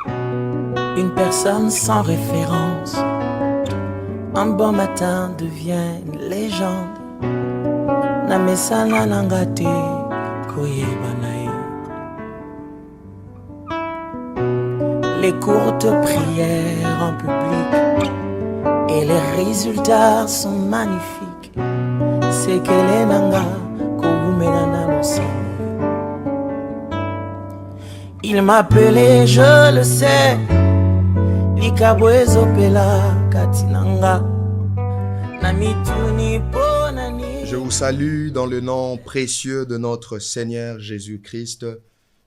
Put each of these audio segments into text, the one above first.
Une personne sans référence, un bon matin devient une légende. Namesana nangate koyebanae. Les courtes prières en public et les résultats sont magnifiques. C'est qu'elle est nanga koumenana aussi. Il m'appelait, je le sais. Likabwezo pela katinanga. Namituni ponani. Je vous salue dans le nom précieux de notre Seigneur Jésus-Christ.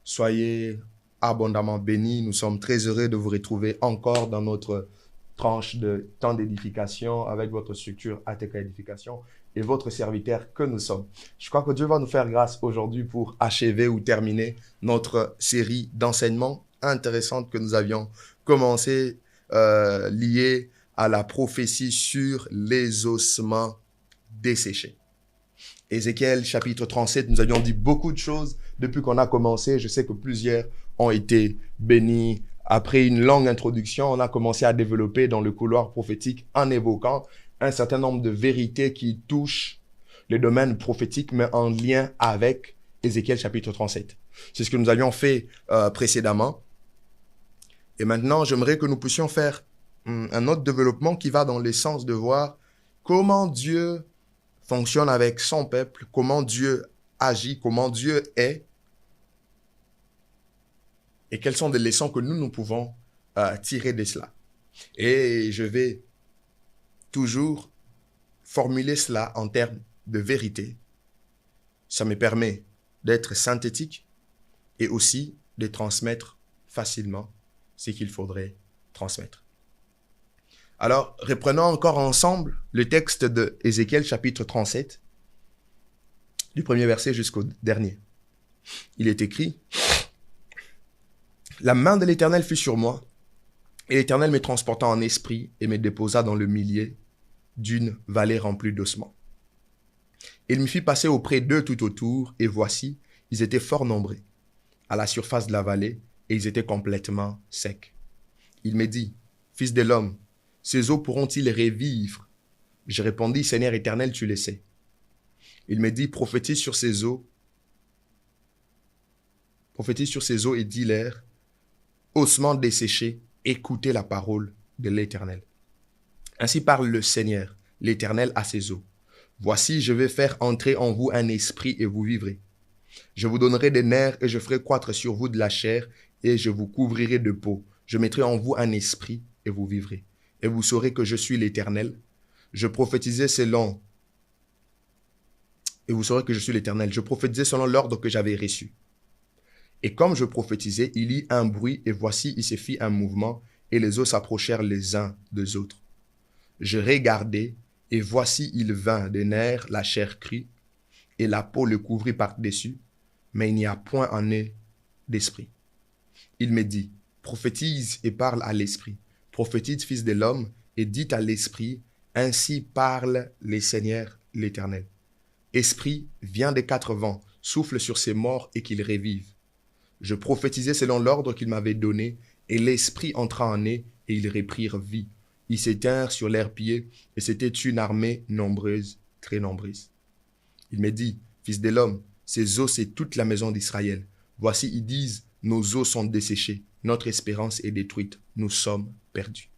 Soyez abondamment bénis. Nous sommes très heureux de vous retrouver encore dans notre tranche de temps d'édification avec votre structure ATK Édification et votre serviteur que nous sommes. Je crois que Dieu va nous faire grâce aujourd'hui pour achever ou terminer notre série d'enseignements intéressantes que nous avions commencé liées à la prophétie sur les ossements desséchés. Ézéchiel chapitre 37, nous avions dit beaucoup de choses depuis qu'on a commencé. Je sais que plusieurs ont été bénis. Après une longue introduction, on a commencé à développer dans le couloir prophétique en évoquant un certain nombre de vérités qui touchent le domaine prophétique, mais en lien avec Ézéchiel chapitre 37. C'est ce que nous avions fait précédemment. Et maintenant, j'aimerais que nous puissions faire un autre développement qui va dans le sens de voir comment Dieu fonctionne avec son peuple, comment Dieu agit, comment Dieu est, et quelles sont les leçons que nous pouvons tirer de cela. Et je vais toujours formuler cela en termes de vérité. Ça me permet d'être synthétique et aussi de transmettre facilement ce qu'il faudrait transmettre. Alors, reprenons encore ensemble le texte de Ézéchiel chapitre 37, du premier verset jusqu'au dernier. Il est écrit: « La main de l'Éternel fut sur moi, et l'Éternel me transporta en esprit et me déposa dans le milieu d'une vallée remplie d'ossements. Il me fit passer auprès d'eux tout autour, et voici, ils étaient fort nombreux à la surface de la vallée, et ils étaient complètement secs. Il me dit, « Fils de l'homme, ces eaux pourront-ils revivre ?» Je répondis, « Seigneur éternel, tu le sais. » Il me dit, « Prophétise sur ces eaux et dis-leur, ossements desséchés, écoutez la parole de l'Éternel. Ainsi parle le Seigneur, l'Éternel à ses eaux. Voici, je vais faire entrer en vous un esprit et vous vivrez. Je vous donnerai des nerfs et je ferai croître sur vous de la chair et je vous couvrirai de peau. Je mettrai en vous un esprit et vous vivrez. Et vous saurez que je suis l'Éternel. Je prophétisais selon... Et vous saurez que je suis l'Éternel. Je prophétisais selon l'ordre que j'avais reçu. Et comme je prophétisais, il y eut un bruit, et voici, il se fit un mouvement, et les os s'approchèrent les uns des autres. Je regardai, et voici, il vint des nerfs, la chair crue, et la peau le couvrit par-dessus, mais il n'y a point en eux d'esprit. Il me dit, prophétise et parle à l'esprit. Prophétise, fils de l'homme, et dit à l'esprit, ainsi parle le Seigneur l'Éternel. Esprit, viens des quatre vents, souffle sur ces morts et qu'ils revivent. Je prophétisais selon l'ordre qu'il m'avait donné, et l'esprit entra en eux, et ils reprirent vie. Ils s'étinrent sur leurs pieds, et c'était une armée nombreuse, très nombreuse. Il me dit, fils de l'homme, ces os, c'est toute la maison d'Israël. Voici, ils disent, nos os sont desséchés, notre espérance est détruite, nous sommes perdus.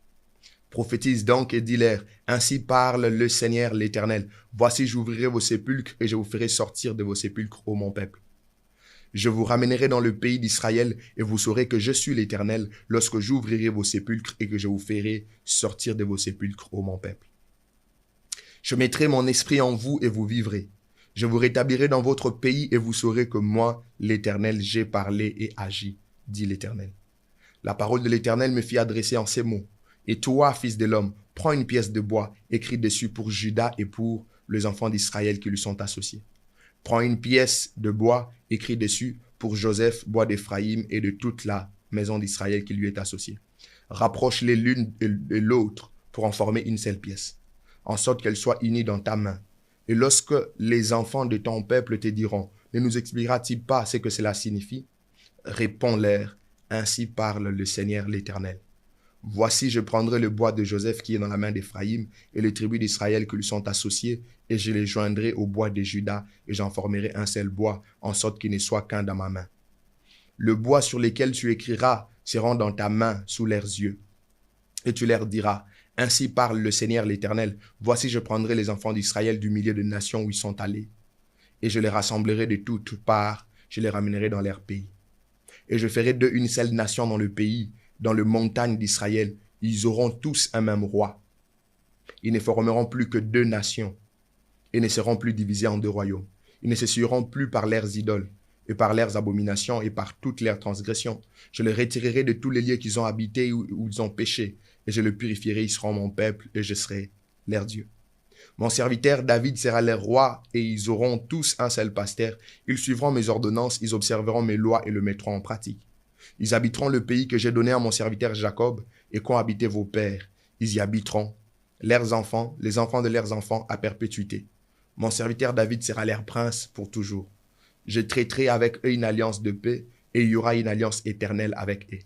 Prophétise donc et dis-leur, ainsi parle le Seigneur l'Éternel. Voici, j'ouvrirai vos sépulcres, et je vous ferai sortir de vos sépulcres, ô mon peuple. Je vous ramènerai dans le pays d'Israël et vous saurez que je suis l'Éternel lorsque j'ouvrirai vos sépulcres et que je vous ferai sortir de vos sépulcres, ô mon peuple. Je mettrai mon esprit en vous et vous vivrez. Je vous rétablirai dans votre pays et vous saurez que moi, l'Éternel, j'ai parlé et agi, dit l'Éternel. La parole de l'Éternel me fit adresser en ces mots. Et toi, fils de l'homme, prends une pièce de bois, écris dessus pour Juda et pour les enfants d'Israël qui lui sont associés. Prends une pièce de bois, écrit dessus, pour Joseph, bois d'Éphraïm et de toute la maison d'Israël qui lui est associée. Rapproche-les l'une de l'autre pour en former une seule pièce, en sorte qu'elle soit unie dans ta main. Et lorsque les enfants de ton peuple te diront, ne nous expliquera-t-il pas ce que cela signifie? Réponds-leur, Ainsi parle le Seigneur l'Éternel. Voici, je prendrai le bois de Joseph qui est dans la main d'Éphraïm et les tribus d'Israël qui lui sont associées, et je les joindrai au bois de Juda, et j'en formerai un seul bois, en sorte qu'il ne soit qu'un dans ma main. Le bois sur lequel tu écriras seront dans ta main sous leurs yeux. Et tu leur diras, ainsi parle le Seigneur l'Éternel, voici je prendrai les enfants d'Israël du milieu de nations où ils sont allés, et je les rassemblerai de toutes parts, je les ramènerai dans leur pays. Et je ferai d'eux une seule nation dans le pays, dans les montagnes d'Israël. Ils auront tous un même roi. Ils ne formeront plus que deux nations, et ne seront plus divisés en deux royaumes. Ils ne se suivront plus par leurs idoles, et par leurs abominations, et par toutes leurs transgressions. Je les retirerai de tous les lieux qu'ils ont habités où ils ont péché, et je les purifierai, ils seront mon peuple, et je serai leur Dieu. Mon serviteur David sera leur roi, et ils auront tous un seul pasteur. Ils suivront mes ordonnances, ils observeront mes lois et le mettront en pratique. Ils habiteront le pays que j'ai donné à mon serviteur Jacob, et qu'ont habité vos pères. Ils y habiteront, leurs enfants, les enfants de leurs enfants à perpétuité. Mon serviteur David sera leur prince pour toujours. Je traiterai avec eux une alliance de paix, et il y aura une alliance éternelle avec eux.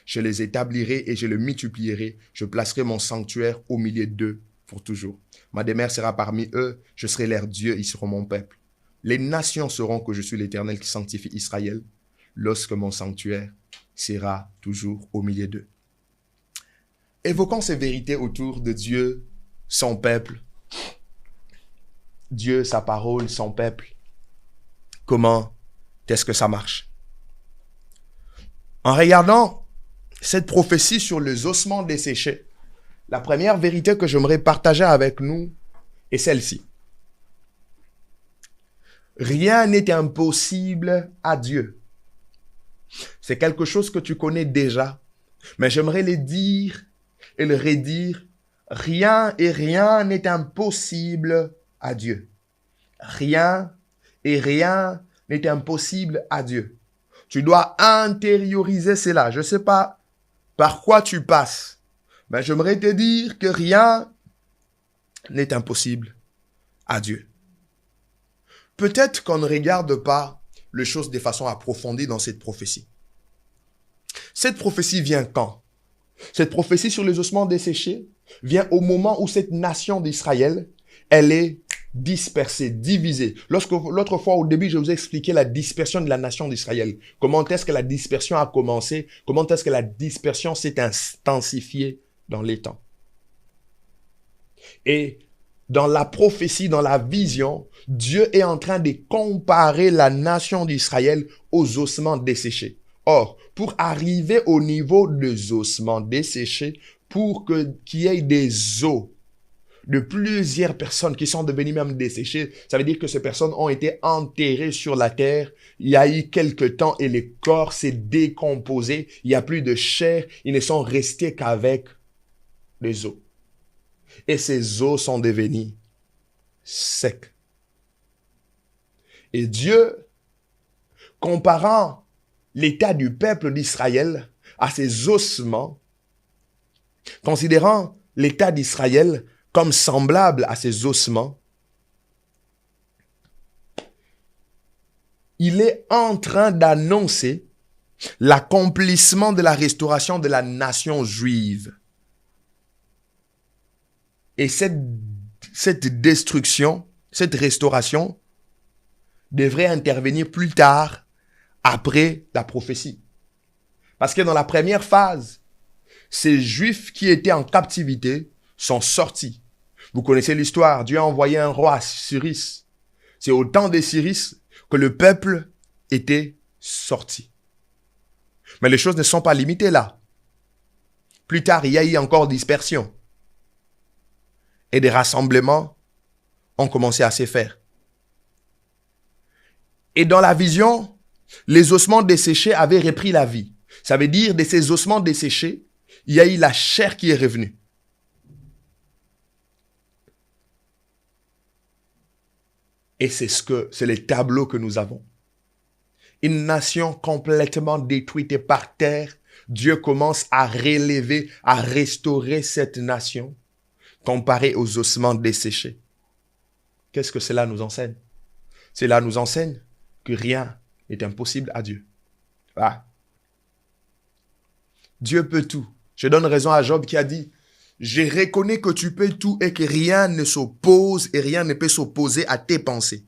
Je les établirai et je les multiplierai. Je placerai mon sanctuaire au milieu d'eux pour toujours. Ma demeure sera parmi eux, je serai leur Dieu, ils seront mon peuple. Les nations sauront que je suis l'Éternel qui sanctifie Israël, lorsque mon sanctuaire sera toujours au milieu d'eux. Évoquons ces vérités autour de Dieu, son peuple. Dieu, sa parole, son peuple. Comment est-ce que ça marche? En regardant cette prophétie sur les ossements desséchés, la première vérité que j'aimerais partager avec nous est celle-ci. Rien n'est impossible à Dieu. C'est quelque chose que tu connais déjà, mais j'aimerais le dire et le redire. Rien n'est impossible à Dieu. Rien n'est impossible à Dieu. Tu dois intérioriser cela. Je ne sais pas par quoi tu passes, mais j'aimerais te dire que rien n'est impossible à Dieu. Peut-être qu'on ne regarde pas les choses de façon approfondie dans cette prophétie. Cette prophétie vient quand? Cette prophétie sur les ossements desséchés vient au moment où cette nation d'Israël, elle est dispersée, divisée. L'autre fois, au début, je vous ai expliqué la dispersion de la nation d'Israël. Comment est-ce que la dispersion a commencé? Comment est-ce que la dispersion s'est intensifiée dans les temps? Et dans la prophétie, dans la vision, Dieu est en train de comparer la nation d'Israël aux ossements desséchés. Or, pour arriver au niveau des ossements desséchés, pour qu'il y ait des os de plusieurs personnes qui sont devenues même desséchées, ça veut dire que ces personnes ont été enterrées sur la terre, il y a eu quelque temps et le corps s'est décomposé, il n'y a plus de chair, ils ne sont restés qu'avec les os. Et ces os sont devenus secs. Et Dieu, comparant l'état du peuple d'Israël à ses ossements, considérant l'état d'Israël comme semblable à ses ossements, il est en train d'annoncer l'accomplissement de la restauration de la nation juive. Et cette destruction, cette restauration devrait intervenir plus tard, après la prophétie. Parce que dans la première phase, ces Juifs qui étaient en captivité sont sortis. Vous connaissez l'histoire, Dieu a envoyé un roi, Cyrus. C'est au temps de Cyrus que le peuple était sorti. Mais les choses ne sont pas limitées là. Plus tard, il y a eu encore dispersion. Et des rassemblements ont commencé à se faire. Et dans la vision, les ossements desséchés avaient repris la vie. Ça veut dire, de ces ossements desséchés, il y a eu la chair qui est revenue. Et c'est le tableau que nous avons. Une nation complètement détruite et par terre, Dieu commence à relever, à restaurer cette nation, comparée aux ossements desséchés. Qu'est-ce que cela nous enseigne? Cela nous enseigne que rien n'est impossible à Dieu. Ah. Dieu peut tout. Je donne raison à Job qui a dit, je reconnais que tu peux tout et que rien ne s'oppose et rien ne peut s'opposer à tes pensées.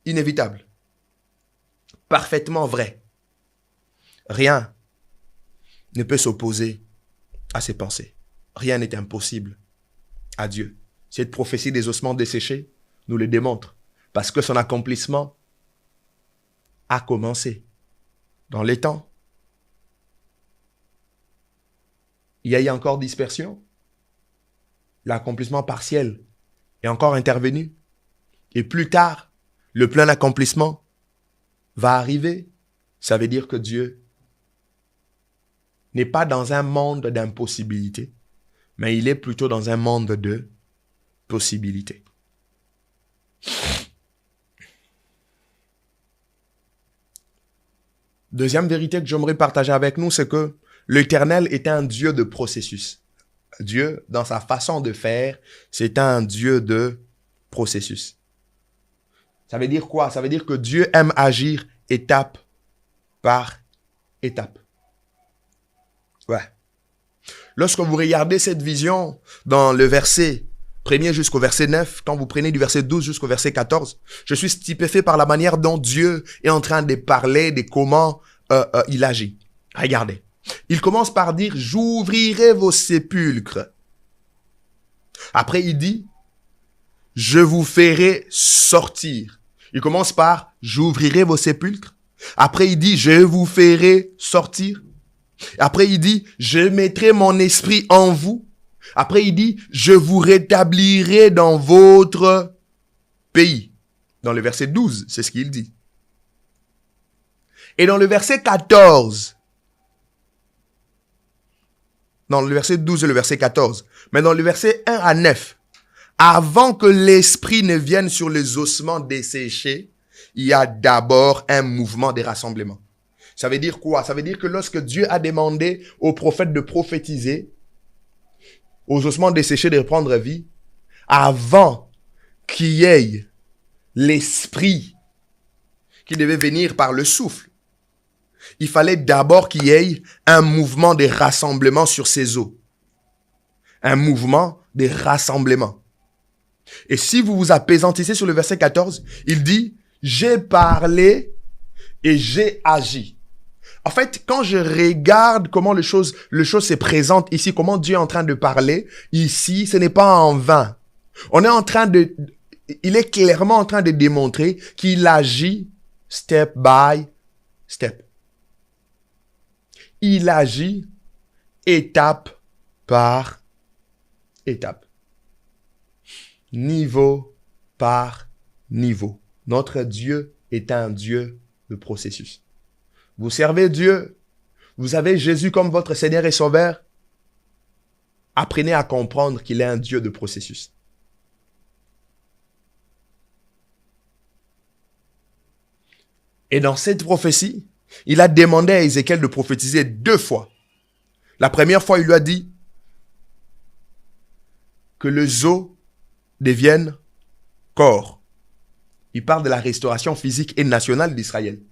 Inévitable. Parfaitement vrai. Rien ne peut s'opposer à ses pensées. Rien n'est impossible à Dieu. Cette prophétie des ossements desséchés nous le démontre. Parce que son accomplissement a commencé dans les temps. Il y a eu encore dispersion. L'accomplissement partiel est encore intervenu. Et plus tard, le plein accomplissement va arriver. Ça veut dire que Dieu n'est pas dans un monde d'impossibilité, mais il est plutôt dans un monde de possibilités. Deuxième vérité que j'aimerais partager avec nous, c'est que l'Éternel est un Dieu de processus. Dieu, dans sa façon de faire, c'est un Dieu de processus. Ça veut dire quoi? Ça veut dire que Dieu aime agir étape par étape. Ouais. Lorsque vous regardez cette vision dans le verset 1er jusqu'au verset 9, quand vous prenez du verset 12 jusqu'au verset 14, je suis stupéfait par la manière dont Dieu est en train de parler de comment il agit. Regardez. Il commence par dire, j'ouvrirai vos sépulcres. Après, il dit, je vous ferai sortir. Il commence par, j'ouvrirai vos sépulcres. Après, il dit, je vous ferai sortir. Après, il dit, je mettrai mon esprit en vous. Après, il dit, je vous rétablirai dans votre pays. Dans le verset 12, c'est ce qu'il dit. Et dans le verset 14, dans le verset 12 et le verset 14, mais dans le verset 1 à 9, avant que l'esprit ne vienne sur les ossements desséchés, il y a d'abord un mouvement de rassemblement. Ça veut dire quoi? Ça veut dire que lorsque Dieu a demandé aux prophètes de prophétiser, aux ossements desséchés de reprendre vie, avant qu'il y ait l'esprit qui devait venir par le souffle, il fallait d'abord qu'il y ait un mouvement de rassemblement sur ces eaux. Un mouvement de rassemblement. Et si vous vous apaisantissez sur le verset 14, il dit, j'ai parlé et j'ai agi. En fait, quand je regarde comment les choses se présentent ici, comment Dieu est en train de parler, ici, ce n'est pas en vain. Il est clairement en train de démontrer qu'il agit step by step. Il agit étape par étape. Niveau par niveau. Notre Dieu est un Dieu de processus. Vous servez Dieu. Vous avez Jésus comme votre Seigneur et Sauveur. Apprenez à comprendre qu'il est un Dieu de processus. Et dans cette prophétie, il a demandé à Ézéchiel de prophétiser 2 fois. La première fois, il lui a dit que les os deviennent corps. Il parle de la restauration physique et nationale d'Israël.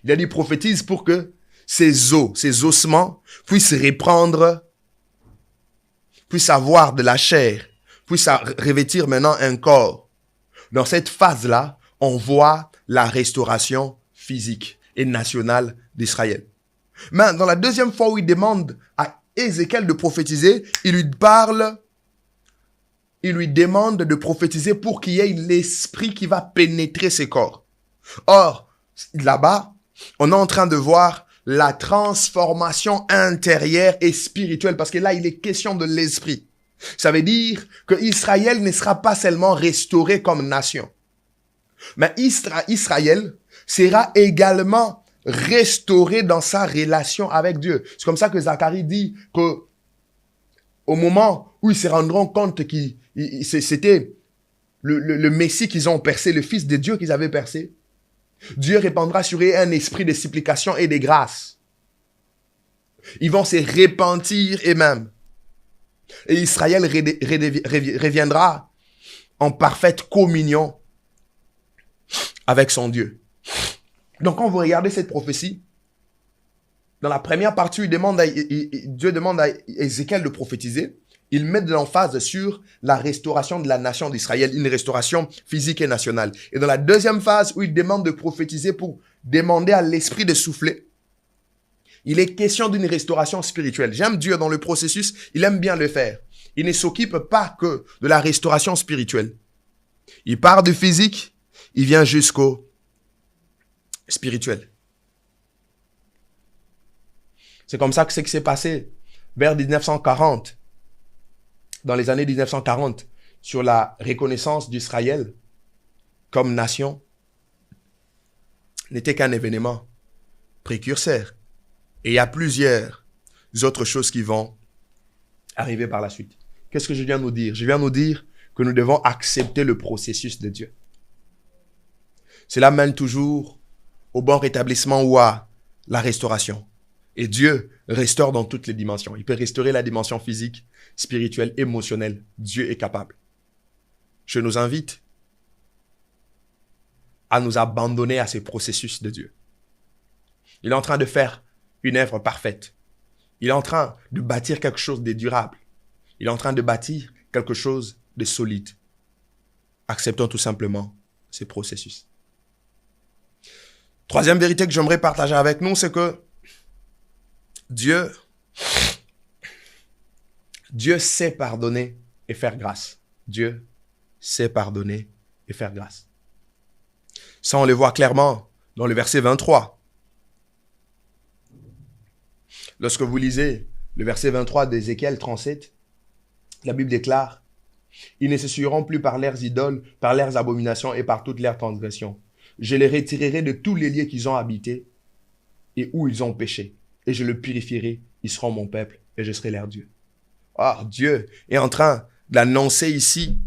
Il a dit prophétise pour que ces os, ces ossements puissent reprendre, puissent avoir de la chair, puissent revêtir maintenant un corps. Dans cette phase-là, on voit la restauration physique et nationale d'Israël. Mais dans la deuxième fois où il demande à Ézéchiel de prophétiser, il lui demande de prophétiser pour qu'il y ait l'esprit qui va pénétrer ses corps. Or, là-bas, on est en train de voir la transformation intérieure et spirituelle, parce que là, il est question de l'esprit. Ça veut dire que Israël ne sera pas seulement restauré comme nation, mais Israël sera également restauré dans sa relation avec Dieu. C'est comme ça que Zacharie dit que au moment où ils se rendront compte que c'était le Messie qu'ils ont percé, le Fils de Dieu qu'ils avaient percé, Dieu répandra sur eux un esprit de supplication et de grâce. Ils vont se repentir eux-mêmes. Et Israël reviendra en parfaite communion avec son Dieu. Donc quand vous regardez cette prophétie, dans la première partie, Dieu demande à Ézéchiel de prophétiser. Il met de l'emphase sur la restauration de la nation d'Israël, une restauration physique et nationale. Et dans la deuxième phase, où il demande de prophétiser pour demander à l'esprit de souffler, il est question d'une restauration spirituelle. J'aime Dieu dans le processus, il aime bien le faire. Il ne s'occupe pas que de la restauration spirituelle. Il part du physique, il vient jusqu'au spirituel. C'est comme ça que c'est que s'est passé vers 1940, dans les années 1940, sur la reconnaissance d'Israël comme nation, n'était qu'un événement précurseur. Et il y a plusieurs autres choses qui vont arriver par la suite. Qu'est-ce que je viens de nous dire? Je viens de nous dire que nous devons accepter le processus de Dieu. Cela mène toujours au bon rétablissement ou à la restauration. Et Dieu restaure dans toutes les dimensions. Il peut restaurer la dimension physique, spirituelle, émotionnelle. Dieu est capable. Je nous invite à nous abandonner à ces processus de Dieu. Il est en train de faire une œuvre parfaite. Il est en train de bâtir quelque chose de durable. Il est en train de bâtir quelque chose de solide. Acceptons tout simplement ces processus. Troisième vérité que j'aimerais partager avec nous, c'est que Dieu sait pardonner et faire grâce. Dieu sait pardonner et faire grâce. Ça, on le voit clairement dans le verset 23. Lorsque vous lisez le verset 23 d'Ézéchiel 37, la Bible déclare « Ils ne se souilleront plus par leurs idoles, par leurs abominations et par toutes leurs transgressions. Je les retirerai de tous les lieux qu'ils ont habités et où ils ont péché. Et je le purifierai, ils seront mon peuple et je serai leur Dieu. » Ah, Dieu est en train d'annoncer ici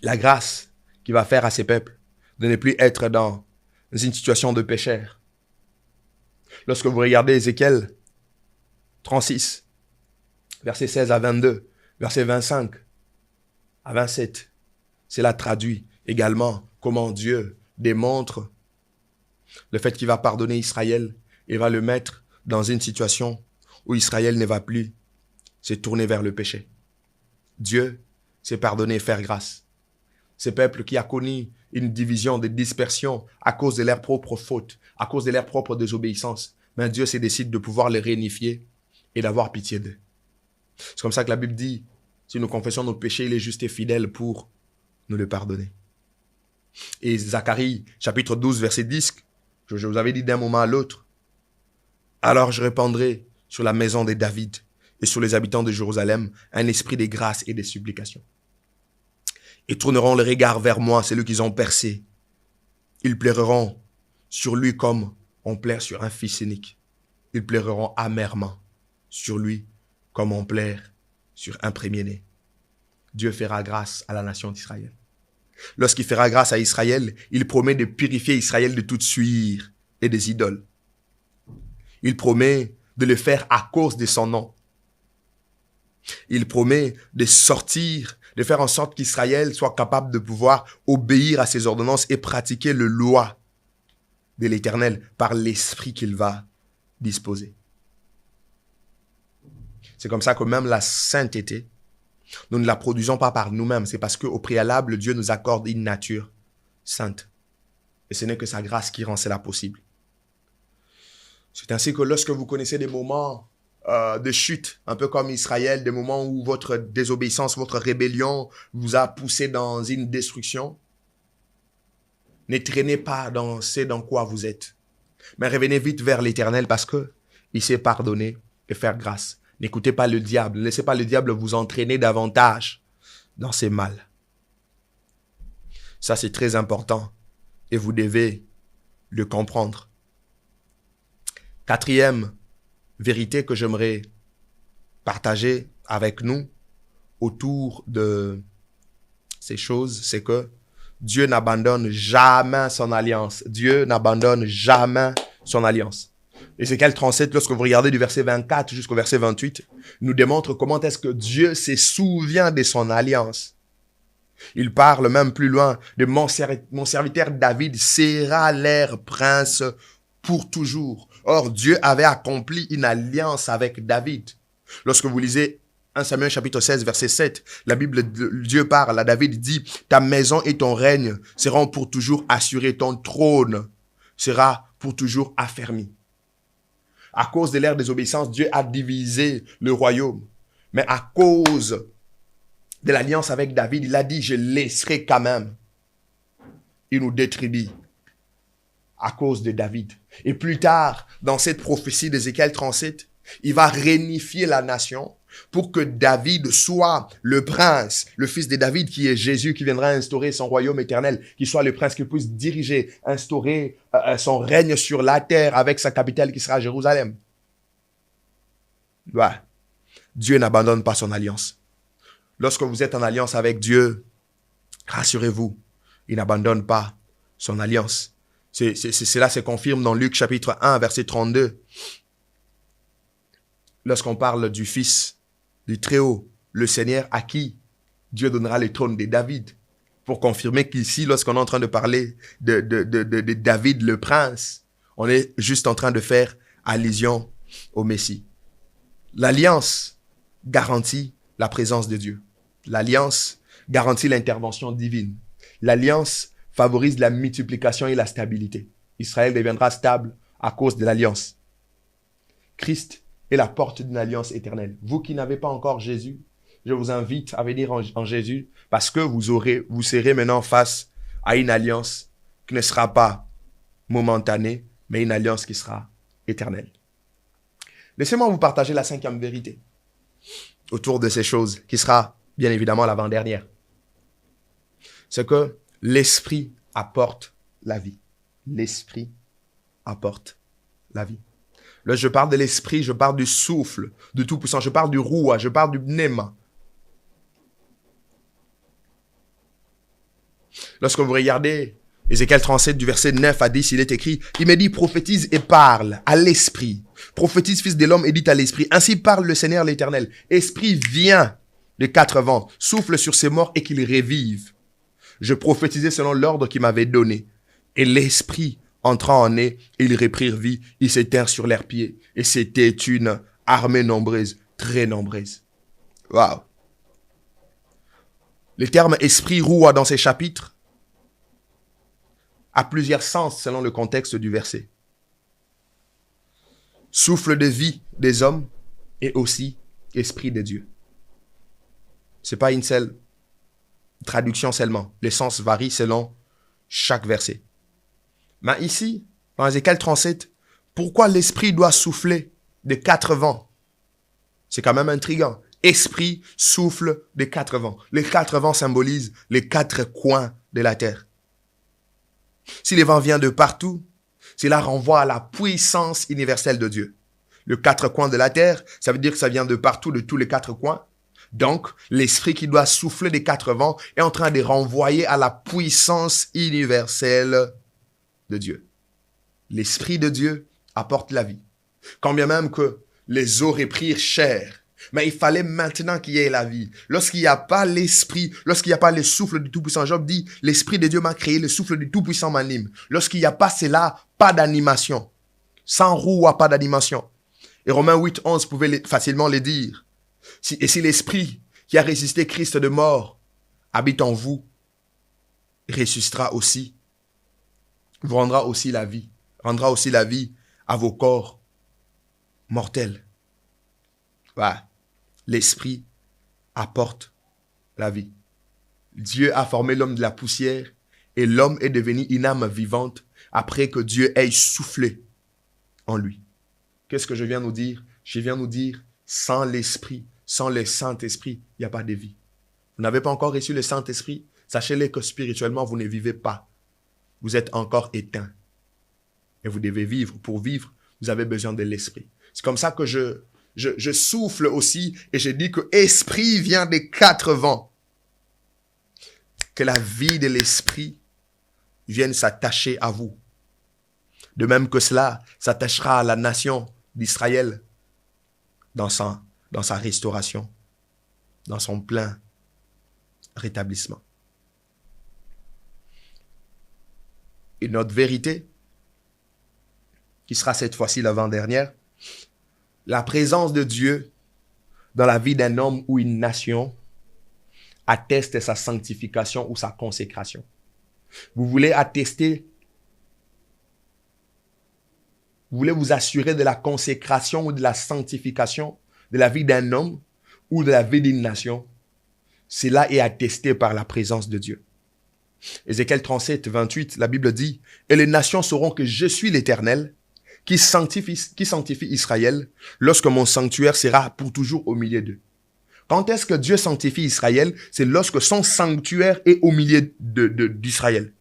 la grâce qu'il va faire à ses peuples, de ne plus être dans une situation de pécheur. Lorsque vous regardez Ézéchiel 36, versets 16 à 22, verset 25 à 27, cela traduit également comment Dieu démontre le fait qu'il va pardonner Israël et va le mettre dans une situation où Israël ne va plus se tourner vers le péché. Dieu sait pardonner et faire grâce. Ces peuples qui a connu une division, de dispersion à cause de leurs propres fautes, à cause de leur propre désobéissance, mais Dieu se décide de pouvoir les réunifier et d'avoir pitié d'eux. C'est comme ça que la Bible dit, si nous confessons nos péchés, il est juste et fidèle pour nous le pardonner. Et Zacharie, chapitre 12, verset 10, je vous avais dit d'un moment à l'autre, « Alors je répandrai sur la maison de David et sur les habitants de Jérusalem un esprit de grâce et de supplication. Ils tourneront le regard vers moi, celui qu'ils ont percé. Ils pleureront sur lui comme on pleure sur un fils unique. Ils pleureront amèrement sur lui comme on pleure sur un premier-né. Dieu fera grâce à la nation d'Israël. Lorsqu'il fera grâce à Israël, il promet de purifier Israël de toute suire et des idoles. Il promet de le faire à cause de son nom. Il promet de sortir, de faire en sorte qu'Israël soit capable de pouvoir obéir à ses ordonnances et pratiquer le loi de l'Éternel par l'esprit qu'il va disposer. C'est comme ça que même la sainteté, nous ne la produisons pas par nous-mêmes. C'est parce qu'au préalable, Dieu nous accorde une nature sainte. Et ce n'est que sa grâce qui rend cela possible. C'est ainsi que lorsque vous connaissez des moments de chute, un peu comme Israël, des moments où votre désobéissance, votre rébellion vous a poussé dans une destruction, ne traînez pas dans ce dans quoi vous êtes. Mais revenez vite vers l'Éternel parce que il sait pardonner et faire grâce. N'écoutez pas le diable. Ne laissez pas le diable vous entraîner davantage dans ses mal. Ça, c'est très important et vous devez le comprendre. Quatrième vérité que j'aimerais partager avec nous autour de ces choses, c'est que Dieu n'abandonne jamais son alliance. Dieu n'abandonne jamais son alliance. Ézéchiel 37, lorsque vous regardez du verset 24 jusqu'au verset 28, nous démontre comment est-ce que Dieu se souvient de son alliance. Il parle même plus loin de mon serviteur David sera leur prince pour toujours. Or, Dieu avait accompli une alliance avec David. Lorsque vous lisez 1 Samuel chapitre 16, verset 7, la Bible, Dieu parle à David, il dit, « Ta maison et ton règne seront pour toujours assurés, ton trône sera pour toujours affermi. » À cause de leur désobéissance, Dieu a divisé le royaume. Mais à cause de l'alliance avec David, il a dit, « Je laisserai quand même. » Il nous détruit à cause de David. Et plus tard, dans cette prophétie d'Ézéchiel 37, il va réunifier la nation pour que David soit le prince, le fils de David qui est Jésus, qui viendra instaurer son royaume éternel, qui soit le prince qui puisse diriger, instaurer son règne sur la terre avec sa capitale qui sera Jérusalem. Ouais. Dieu n'abandonne pas son alliance. Lorsque vous êtes en alliance avec Dieu, rassurez-vous, il n'abandonne pas son alliance. Cela se confirme dans Luc chapitre 1, verset 32. Lorsqu'on parle du Fils du Très-Haut, le Seigneur à qui Dieu donnera le trône de David. Pour confirmer qu'ici, lorsqu'on est en train de parler de David le prince, on est juste en train de faire allusion au Messie. L'alliance garantit la présence de Dieu. L'alliance garantit l'intervention divine. L'alliance favorise la multiplication et la stabilité. Israël deviendra stable à cause de l'alliance. Christ est la porte d'une alliance éternelle. Vous qui n'avez pas encore Jésus, je vous invite à venir en Jésus parce que vous serez maintenant face à une alliance qui ne sera pas momentanée, mais une alliance qui sera éternelle. Laissez-moi vous partager la 5e vérité autour de ces choses, qui sera bien évidemment l'avant-dernière. C'est que l'Esprit apporte la vie. L'Esprit apporte la vie. Là, je parle de l'Esprit, je parle du souffle, du Tout-Puissant, je parle du Roua, je parle du Pneuma. Lorsque vous regardez Ézéchiel 37 du verset 9 à 10, il est écrit, il me dit, prophétise et parle à l'Esprit. Prophétise, fils de l'homme, et dit à l'Esprit. Ainsi parle le Seigneur l'Éternel. Esprit, viens de 4 vents, souffle sur ces morts et qu'ils revivent. Je prophétisais selon l'ordre qu'il m'avait donné. Et l'Esprit entra en eux, et ils reprirent vie. Ils s'éteinrent sur leurs pieds. Et c'était une armée nombreuse, très nombreuse. Waouh! Le terme esprit roua dans ces chapitres a plusieurs sens selon le contexte du verset. Souffle de vie des hommes et aussi esprit de Dieu. C'est pas une seule traduction seulement. Les sens varient selon chaque verset. Mais ici, dans Ézéchiel 37, pourquoi l'esprit doit souffler de 4 vents? C'est quand même intriguant. Esprit souffle de 4 vents. Les 4 vents symbolisent les 4 coins de la terre. Si les vents viennent de partout, cela renvoie à la puissance universelle de Dieu. Le 4 coins de la terre, ça veut dire que ça vient de partout, de tous les 4 coins. Donc, l'esprit qui doit souffler des 4 vents est en train de renvoyer à la puissance universelle de Dieu. L'esprit de Dieu apporte la vie. Quand bien même que les eaux reprirent chair, mais il fallait maintenant qu'il y ait la vie. Lorsqu'il n'y a pas l'esprit, lorsqu'il n'y a pas le souffle du Tout-Puissant, Job dit, l'esprit de Dieu m'a créé, le souffle du Tout-Puissant m'anime. Lorsqu'il n'y a pas cela, pas d'animation. Sans roue, pas d'animation. Et Romains 8, 11 pouvait facilement le dire. Et si l'esprit qui a résisté Christ de mort habite en vous, ressuscitera aussi, vous rendra aussi la vie à vos corps mortels. Voilà. L'esprit apporte la vie. Dieu a formé l'homme de la poussière et l'homme est devenu une âme vivante après que Dieu ait soufflé en lui. Qu'est-ce que je viens nous dire? Je viens nous dire, sans l'esprit, sans le Saint-Esprit, il n'y a pas de vie. Vous n'avez pas encore reçu le Saint-Esprit? Sachez-le que spirituellement, vous ne vivez pas. Vous êtes encore éteint. Et vous devez vivre. Pour vivre, vous avez besoin de l'esprit. C'est comme ça que je souffle aussi et je dis que esprit vient des 4 vents. Que la vie de l'esprit vienne s'attacher à vous. De même que cela s'attachera à la nation d'Israël dans sa restauration, dans son plein rétablissement. Et notre vérité qui sera cette fois-ci l'avant-dernière. La présence de Dieu dans la vie d'un homme ou une nation atteste sa sanctification ou sa consécration. Vous voulez attester, vous voulez vous assurer de la consécration ou de la sanctification de la vie d'un homme ou de la vie d'une nation. Cela est attesté par la présence de Dieu. Ézéchiel 37, 28, la Bible dit « Et les nations sauront que je suis l'Éternel, qui sanctifie Israël, lorsque mon sanctuaire sera pour toujours au milieu d'eux. » Quand est-ce que Dieu sanctifie Israël? C'est lorsque son sanctuaire est au milieu d'Israël.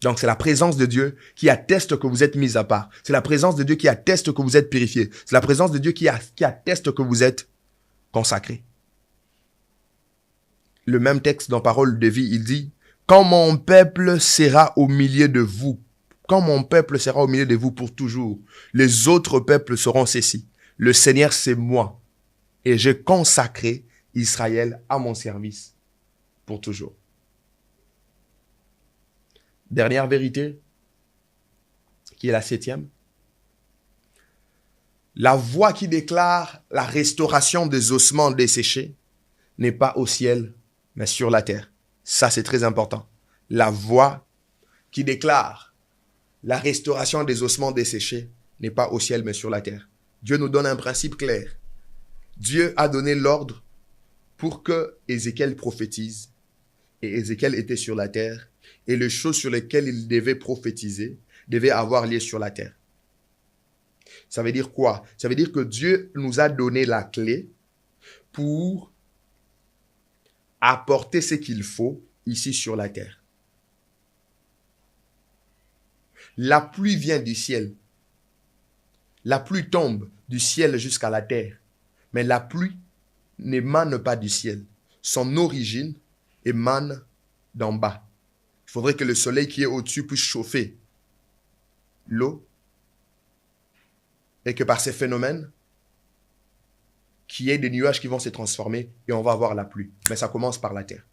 Donc, c'est la présence de Dieu qui atteste que vous êtes mis à part. C'est la présence de Dieu qui atteste que vous êtes purifié. C'est la présence de Dieu qui atteste que vous êtes consacré. Le même texte dans Parole de vie, il dit « Quand mon peuple sera au milieu de vous, quand mon peuple sera au milieu de vous pour toujours, les autres peuples seront ceci. Le Seigneur, c'est moi, et j'ai consacré Israël à mon service pour toujours. » Dernière vérité, qui est la 7e. La voix qui déclare la restauration des ossements desséchés n'est pas au ciel, mais sur la terre. Ça, c'est très important. La voix qui déclare la restauration des ossements desséchés n'est pas au ciel, mais sur la terre. Dieu nous donne un principe clair. Dieu a donné l'ordre pour que Ézéchiel prophétise. Et Ézéchiel était sur la terre. Et les choses sur lesquelles il devait prophétiser devaient avoir lieu sur la terre. Ça veut dire quoi? Ça veut dire que Dieu nous a donné la clé pour apporter ce qu'il faut ici sur la terre. La pluie vient du ciel. La pluie tombe du ciel jusqu'à la terre. Mais la pluie n'émane pas du ciel. Son origine émane d'en bas. Il faudrait que le soleil qui est au-dessus puisse chauffer l'eau et que par ces phénomènes, qu'il y ait des nuages qui vont se transformer et on va avoir la pluie. Mais ça commence par la terre.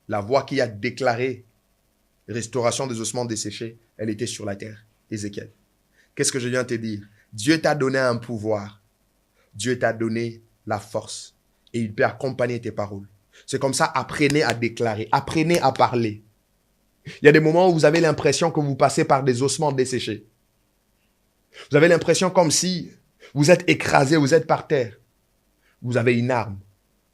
La voix qui a déclaré restauration des ossements desséchés, elle était sur la terre. Ézéchiel. Qu'est-ce que je viens de te dire? Dieu t'a donné un pouvoir. Dieu t'a donné la force. Et il peut accompagner tes paroles. C'est comme ça, apprenez à déclarer. Apprenez à parler. Il y a des moments où vous avez l'impression que vous passez par des ossements desséchés. Vous avez l'impression comme si vous êtes écrasé, vous êtes par terre. Vous avez une arme.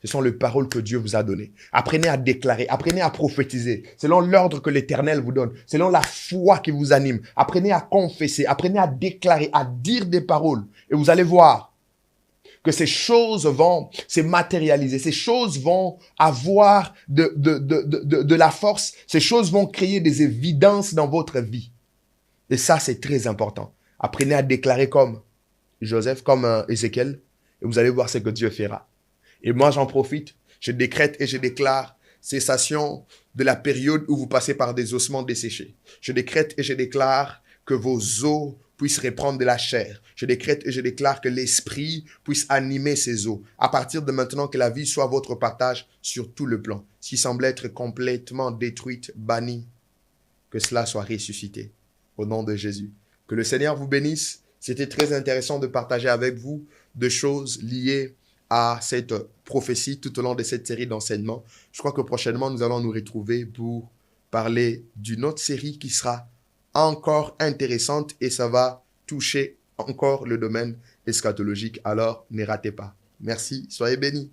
Ce sont les paroles que Dieu vous a données. Apprenez à déclarer, apprenez à prophétiser, selon l'ordre que l'Éternel vous donne, selon la foi qui vous anime. Apprenez à confesser, apprenez à déclarer, à dire des paroles. Et vous allez voir que ces choses vont se matérialiser, ces choses vont avoir de la force, ces choses vont créer des évidences dans votre vie. Et ça, c'est très important. Apprenez à déclarer comme Joseph, comme Ézéchiel, et vous allez voir ce que Dieu fera. Et moi, j'en profite, je décrète et je déclare cessation de la période où vous passez par des ossements desséchés. Je décrète et je déclare que vos os puissent reprendre de la chair. Je décrète et je déclare que l'esprit puisse animer ces os. À partir de maintenant, que la vie soit votre partage sur tout le plan. Ce qui semble être complètement détruite, bannie, que cela soit ressuscité. Au nom de Jésus. Que le Seigneur vous bénisse. C'était très intéressant de partager avec vous des choses liées à cette prophétie tout au long de cette série d'enseignements. Je crois que prochainement, nous allons nous retrouver pour parler d'une autre série qui sera encore intéressante et ça va toucher encore le domaine eschatologique. Alors, ne ratez pas. Merci, soyez bénis.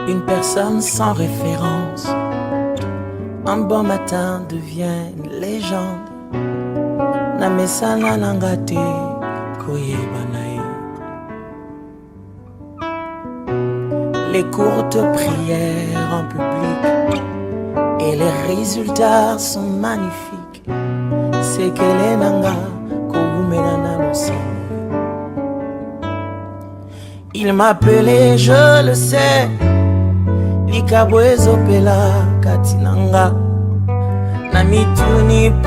Une personne sans référence, un bon matin devient une légende. Namesana nangate koyebanae. Les courtes prières en public et les résultats sont magnifiques. C'est que les nanga koumenana no sait. Il m'appelait, je le sais. Likabwezo pela katinanga na mituni po